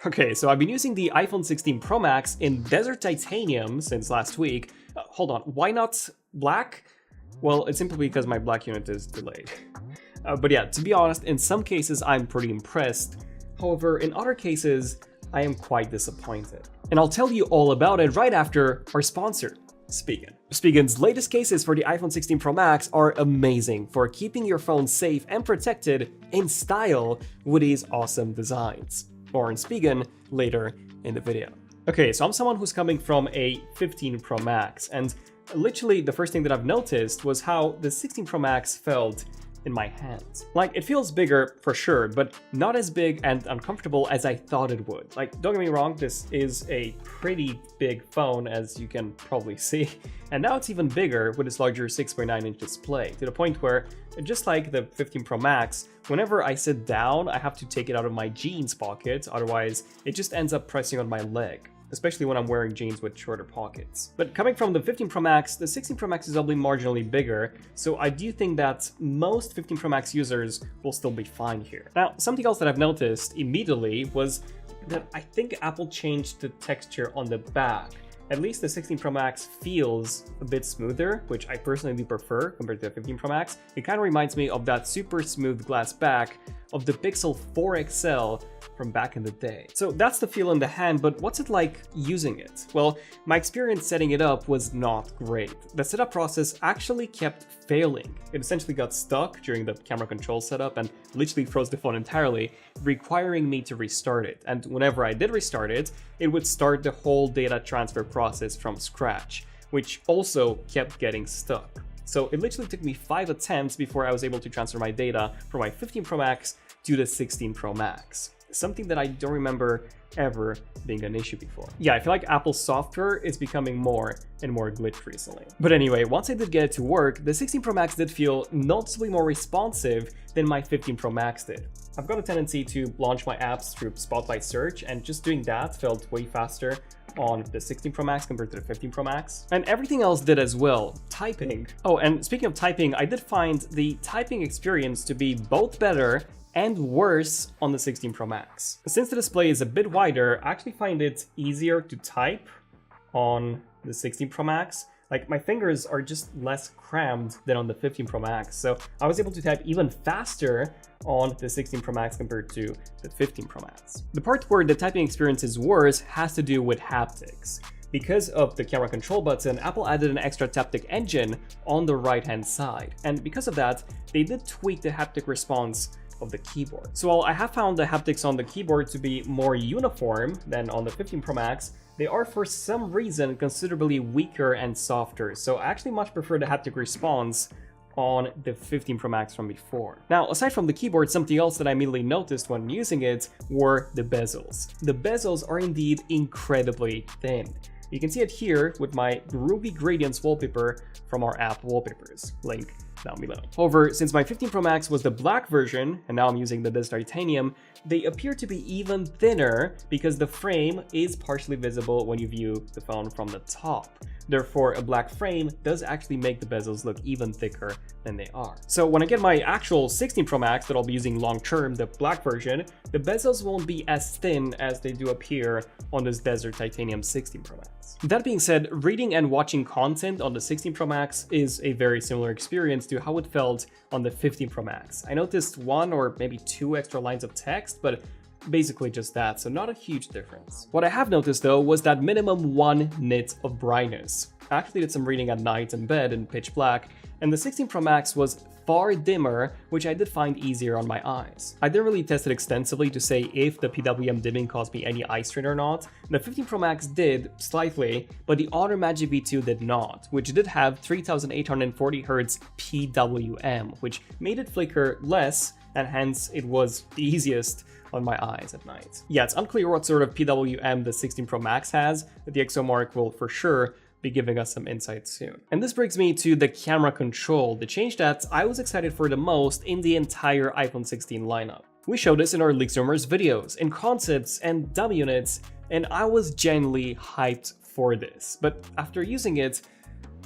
Okay, so I've been using the iPhone 16 Pro Max in Desert Titanium since last week. Hold on, why not black? Well, it's simply because my black unit is delayed. But yeah, to be honest, in some cases I'm pretty impressed. However, in other cases, I am quite disappointed. And I'll tell you all about it right after our sponsor, Spigen. Spigen's latest cases for the iPhone 16 Pro Max are amazing for keeping your phone safe and protected in style with these awesome designs. More on Spigen later in the video. Okay, so I'm someone who's coming from a 15 Pro Max, and literally the first thing that I've noticed was how the 16 Pro Max felt in my hands. Like, it feels bigger for sure, but not as big and uncomfortable as I thought it would. Like, don't get me wrong, this is a pretty big phone, as you can probably see, and now it's even bigger with its larger 6.9-inch display, to the point where, just like the 15 Pro Max, whenever I sit down, I have to take it out of my jeans pocket, otherwise it just ends up pressing on my leg, especially when I'm wearing jeans with shorter pockets. But coming from the 15 Pro Max, the 16 Pro Max is only marginally bigger, so I do think that most 15 Pro Max users will still be fine here. Now, something else that I've noticed immediately was that I think Apple changed the texture on the back. At least the 16 Pro Max feels a bit smoother, which I personally prefer compared to the 15 Pro Max. It kind of reminds me of that super smooth glass back of the Pixel 4 XL from back in the day. So that's the feel in the hand, but what's it like using it? Well, my experience setting it up was not great. The setup process actually kept failing. It essentially got stuck during the camera control setup and literally froze the phone entirely, requiring me to restart it. And whenever I did restart it, it would start the whole data transfer process from scratch, which also kept getting stuck. So it literally took me 5 attempts before I was able to transfer my data from my 15 Pro Max to the 16 Pro Max. Something that I don't remember ever being an issue before. Yeah, I feel like Apple's software is becoming more and more glitched recently. But anyway, once I did get it to work, the 16 Pro Max did feel noticeably more responsive than my 15 Pro Max did. I've got a tendency to launch my apps through Spotlight Search, and just doing that felt way faster on the 16 Pro Max compared to the 15 Pro Max. And everything else did as well. Typing. Oh, and speaking of typing, I did find the typing experience to be both better and worse on the 16 Pro Max. Since the display is a bit wider, I actually find it easier to type on the 16 Pro Max. Like, my fingers are just less crammed than on the 15 Pro Max, so I was able to type even faster on the 16 Pro Max compared to the 15 Pro Max. The part where the typing experience is worse has to do with haptics. Because of the camera control button, Apple added an extra taptic engine on the right-hand side, and because of that, they did tweak the haptic response of the keyboard. So while I have found the haptics on the keyboard to be more uniform than on the 15 Pro Max, they are for some reason considerably weaker and softer, so I actually much prefer the haptic response on the 15 Pro Max from before. Now, aside from the keyboard, something else that I immediately noticed when using it were the bezels. The bezels are indeed incredibly thin. You can see it here with my Ruby Gradients wallpaper from our app Wallpapers, link down below. However, since my 15 Pro Max was the black version, and now I'm using the Desert Titanium, they appear to be even thinner because the frame is partially visible when you view the phone from the top. Therefore, a black frame does actually make the bezels look even thicker than they are. So when I get my actual 16 Pro Max that I'll be using long term, the black version, the bezels won't be as thin as they do appear on this Desert Titanium 16 Pro Max. That being said, reading and watching content on the 16 Pro Max is a very similar experience to how it felt on the 15 Pro Max. I noticed 1 or maybe 2 extra lines of text, but basically just that, so not a huge difference. What I have noticed though was that minimum 1 nit of brightness. I actually did some reading at night in bed in pitch black, and the 16 Pro Max was far dimmer, which I did find easier on my eyes. I didn't really test it extensively to say if the PWM dimming caused me any eye strain or not. The 15 Pro Max did, slightly, but the Honor Magic V2 did not, which did have 3840 Hz PWM, which made it flicker less, and hence it was the easiest on my eyes at night. Yeah, it's unclear what sort of PWM the 16 Pro Max has, but the ExoMark will for sure be giving us some insight soon. And this brings me to the camera control, the change that I was excited for the most in the entire iPhone 16 lineup. We showed this in our Leaks Rumors videos, in concepts and dummy units, and I was genuinely hyped for this. But after using it,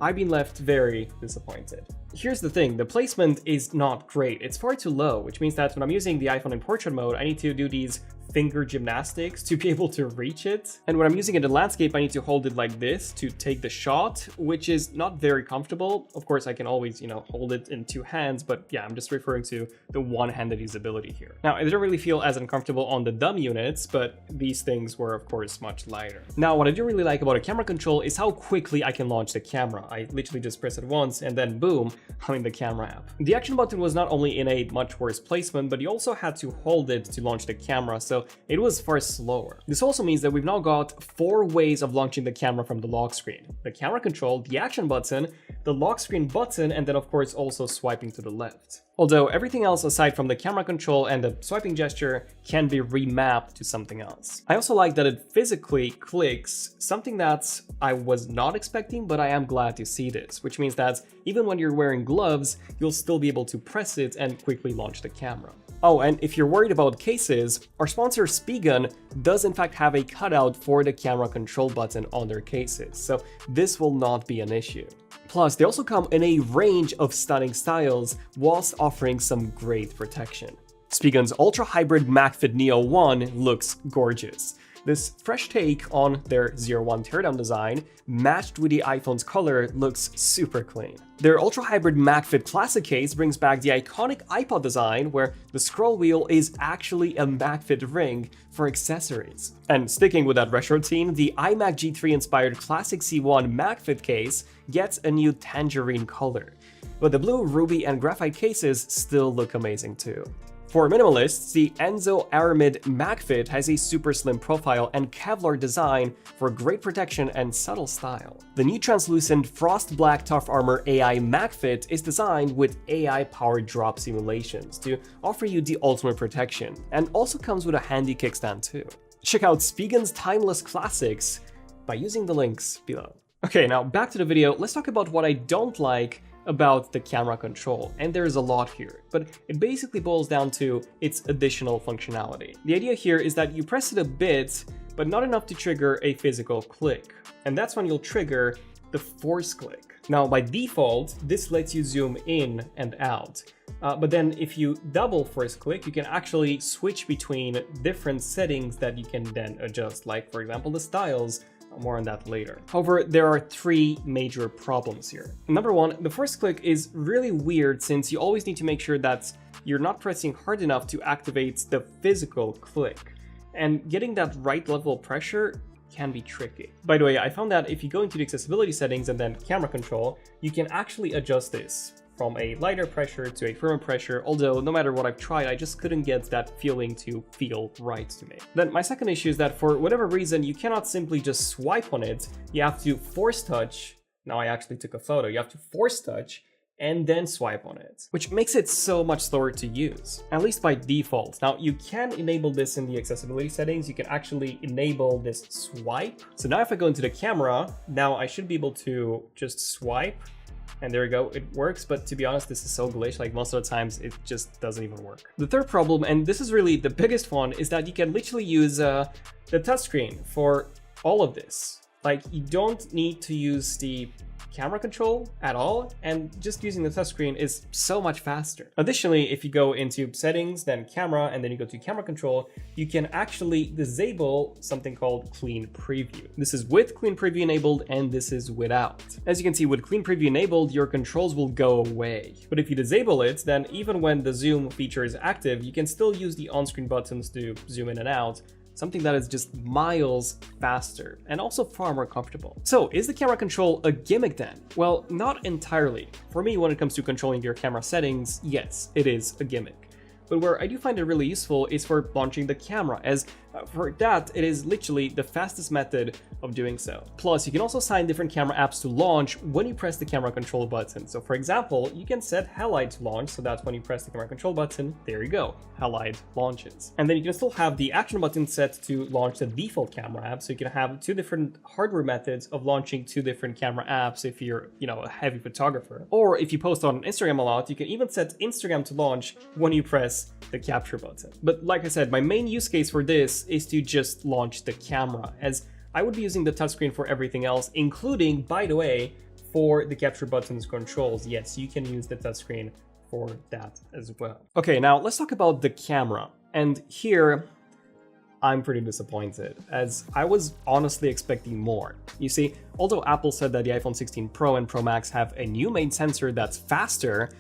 I've been left very disappointed. Here's the thing, the placement is not great. It's far too low, which means that when I'm using the iPhone in portrait mode, I need to do these finger gymnastics to be able to reach it. And when I'm using it in landscape, I need to hold it like this to take the shot, which is not very comfortable. Of course, I can always, hold it in two hands, but yeah, I'm just referring to the one-handed usability here. Now, I didn't really feel as uncomfortable on the dumb units, but these things were, of course, much lighter. Now, what I do really like about a camera control is how quickly I can launch the camera. I literally just press it once and then boom, I'm in the camera app. The action button was not only in a much worse placement, but you also had to hold it to launch the camera, so it was far slower. This also means that we've now got 4 ways of launching the camera from the lock screen: the camera control, the action button, the lock screen button, and then of course also swiping to the left. Although everything else aside from the camera control and the swiping gesture can be remapped to something else. I also like that it physically clicks, something that I was not expecting, but I am glad to see this, which means that even when you're wearing gloves, you'll still be able to press it and quickly launch the camera. Oh, and if you're worried about cases, our sponsor Spigen does in fact have a cutout for the camera control button on their cases, so this will not be an issue. Plus, they also come in a range of stunning styles whilst offering some great protection. Spigen's Ultra Hybrid MagFit Neo 1 looks gorgeous. This fresh take on their 01 teardown design, matched with the iPhone's color, looks super clean. Their Ultra Hybrid MagFit Classic case brings back the iconic iPod design, where the scroll wheel is actually a MagFit ring for accessories. And sticking with that retro theme, the iMac G3 inspired Classic C1 MagFit case gets a new tangerine color. But the blue, ruby, and graphite cases still look amazing too. For minimalists, the Enzo Aramid MagFit has a super slim profile and Kevlar design for great protection and subtle style. The new translucent Frost Black Tough Armor AI MagFit is designed with AI-powered drop simulations to offer you the ultimate protection, and also comes with a handy kickstand too. Check out Spigen's timeless classics by using the links below. Okay, now back to the video, let's talk about what I don't like about the camera control, and there's a lot here, but it basically boils down to its additional functionality. The idea here is that you press it a bit, but not enough to trigger a physical click, and that's when you'll trigger the force click. Now, by default, this lets you zoom in and out, but then if you double force click, you can actually switch between different settings that you can then adjust, like for example the styles. More on that later. However, there are 3 major problems here. Number 1, the first click is really weird since you always need to make sure that you're not pressing hard enough to activate the physical click. And getting that right level of pressure can be tricky. By the way, I found that if you go into the accessibility settings and then camera control, you can actually adjust this from a lighter pressure to a firmer pressure, although no matter what I've tried, I just couldn't get that feeling to feel right to me. Then my second issue is that for whatever reason, you cannot simply just swipe on it, you have to force touch. Now I actually took a photo, you have to force touch and then swipe on it, which makes it so much slower to use, at least by default. Now you can enable this in the accessibility settings, you can actually enable this swipe. So now if I go into the camera, now I should be able to just swipe. And there we go, it works, but to be honest, this is so glitched, like most of the times it just doesn't even work. The third problem, and this is really the biggest one, is that you can literally use the touchscreen for all of this. Like, you don't need to use the camera control at all, and just using the touchscreen is so much faster. Additionally, if you go into settings, then camera, and then you go to camera control, you can actually disable something called clean preview. This is with clean preview enabled, and this is without. As you can see, with clean preview enabled, your controls will go away. But if you disable it, then even when the zoom feature is active, you can still use the on-screen buttons to zoom in and out, something that is just miles faster and also far more comfortable. So is the camera control a gimmick then? Well, not entirely. For me, when it comes to controlling your camera settings, yes, it is a gimmick. But where I do find it really useful is for launching the camera, as for that, it is literally the fastest method of doing so. Plus, you can also assign different camera apps to launch when you press the camera control button. So for example, you can set Halide to launch, so that when you press the camera control button, there you go, Halide launches. And then you can still have the action button set to launch the default camera app, so you can have 2 different hardware methods of launching 2 different camera apps if you're, a heavy photographer. Or if you post on Instagram a lot, you can even set Instagram to launch when you press the capture button. But like I said, my main use case for this is to just launch the camera, as I would be using the touchscreen for everything else, including, by the way, for the capture button's controls. Yes, you can use the touchscreen for that as well. Okay, now let's talk about the camera. And here, I'm pretty disappointed, as I was honestly expecting more. You see, although Apple said that the iPhone 16 Pro and Pro Max have a new main sensor that's faster,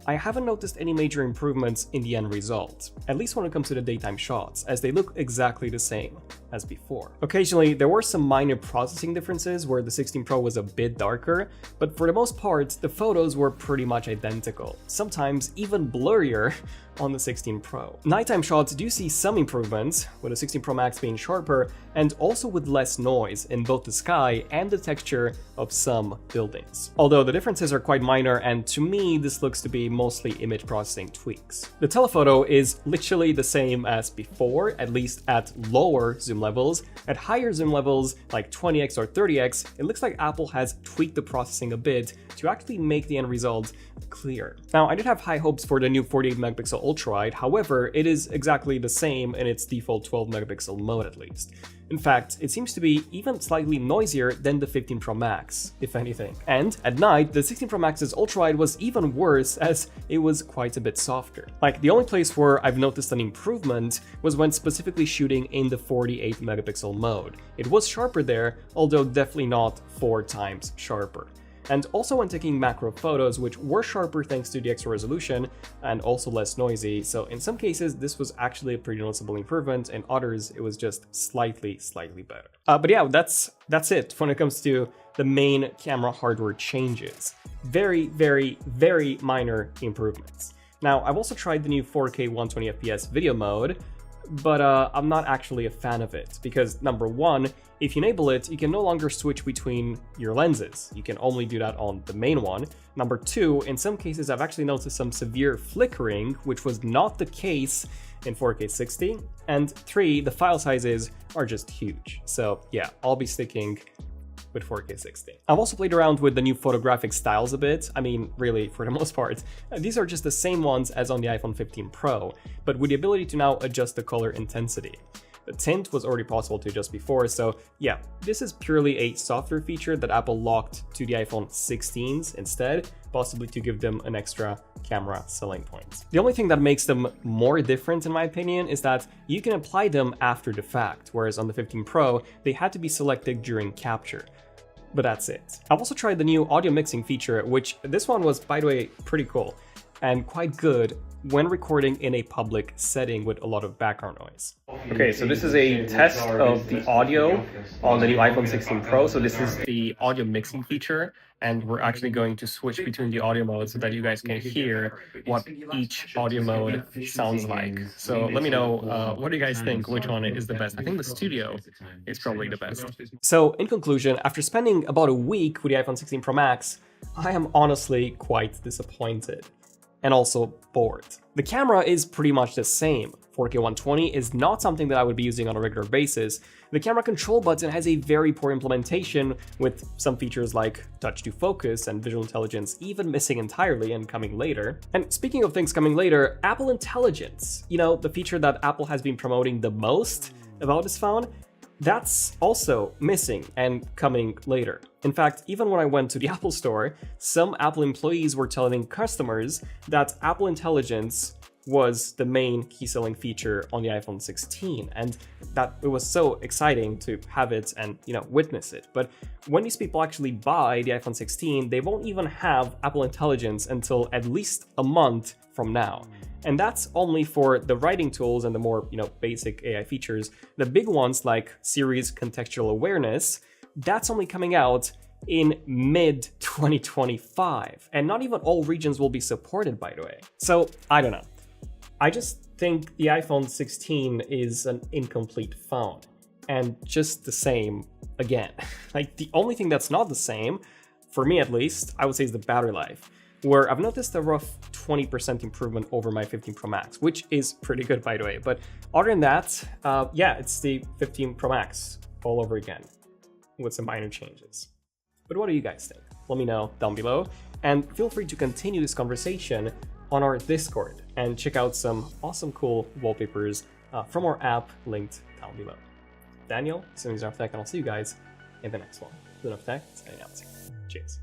I haven't noticed any major improvements in the end result, at least when it comes to the daytime shots, as they look exactly the same as before. Occasionally, there were some minor processing differences where the 16 Pro was a bit darker, but for the most part, the photos were pretty much identical, sometimes even blurrier on the 16 Pro. Nighttime shots do see some improvements, with the 16 Pro Max being sharper and also with less noise in both the sky and the texture of some buildings. Although the differences are quite minor, and to me this looks to be mostly image processing tweaks. The telephoto is literally the same as before, at least at lower zoom levels. At higher zoom levels, like 20x or 30x, it looks like Apple has tweaked the processing a bit to actually make the end result clear. Now, I did have high hopes for the new 48 megapixel ultra-wide, however, it is exactly the same in its default 12 megapixel mode at least. In fact, it seems to be even slightly noisier than the 15 Pro Max, if anything. And at night, the 16 Pro Max's ultra-wide was even worse, as it was quite a bit softer. Like, the only place where I've noticed an improvement was when specifically shooting in the 48 megapixel mode. It was sharper there, although definitely not 4 times sharper. And also when taking macro photos, which were sharper thanks to the extra resolution and also less noisy, so in some cases this was actually a pretty noticeable improvement, in others it was just slightly better. But yeah, that's it when it comes to the main camera hardware changes. Very minor improvements. Now, I've also tried the new 4K 120fps video mode, but I'm not actually a fan of it, because number one, if you enable it, you can no longer switch between your lenses. You can only do that on the main one. Number two, in some cases I've actually noticed some severe flickering, which was not the case in 4K 60. And three, the file sizes are just huge. So yeah, I'll be sticking with 4K 60. I've also played around with the new photographic styles a bit. I mean, really, for the most part, these are just the same ones as on the iPhone 15 Pro, but with the ability to now adjust the color intensity. The tint was already possible to adjust before, so yeah, this is purely a software feature that Apple locked to the iPhone 16s instead, possibly to give them an extra camera selling point. The only thing that makes them more different, in my opinion, is that you can apply them after the fact, whereas on the 15 Pro, they had to be selected during capture. But that's it. I've also tried the new audio mixing feature, which this one was, by the way, pretty cool and quite good when recording in a public setting with a lot of background noise. Okay, so this is a test of the audio on the new iPhone 16 Pro. So this is the audio mixing feature, and we're actually going to switch between the audio modes so that you guys can hear what each audio mode sounds like. So let me know, what do you guys think? Which one is the best? I think the studio is probably the best. So in conclusion, after spending about a week with the iPhone 16 Pro Max, I am honestly quite disappointed. And also bored. The camera is pretty much the same. 4K 120 is not something that I would be using on a regular basis. The camera control button has a very poor implementation, with some features like touch to focus and visual intelligence even missing entirely and coming later. And speaking of things coming later, Apple Intelligence, you know, the feature that Apple has been promoting the most about this phone, that's also missing and coming later. In fact, even when I went to the Apple Store, some Apple employees were telling customers that Apple Intelligence was the main key selling feature on the iPhone 16, and that it was so exciting to have it and, you know, witness it. But when these people actually buy the iPhone 16, they won't even have Apple Intelligence until at least a month from now. And that's only for the writing tools and the more, you know, basic AI features. The big ones like Siri's contextual awareness, that's only coming out in mid-2025. And not even all regions will be supported, by the way. So, I don't know. I just think the iPhone 16 is an incomplete phone. And just the same again. Like, the only thing that's not the same, for me at least, I would say is the battery life, where I've noticed a rough 20% improvement over my 15 Pro Max, which is pretty good, by the way. But other than that, yeah, it's the 15 Pro Max all over again with some minor changes. But what do you guys think? Let me know down below, and feel free to continue this conversation on our Discord and check out some awesome, cool wallpapers from our app linked down below. Daniel, Enough Tech, and I'll see you guys in the next one. Enough Tech, signing out. Cheers.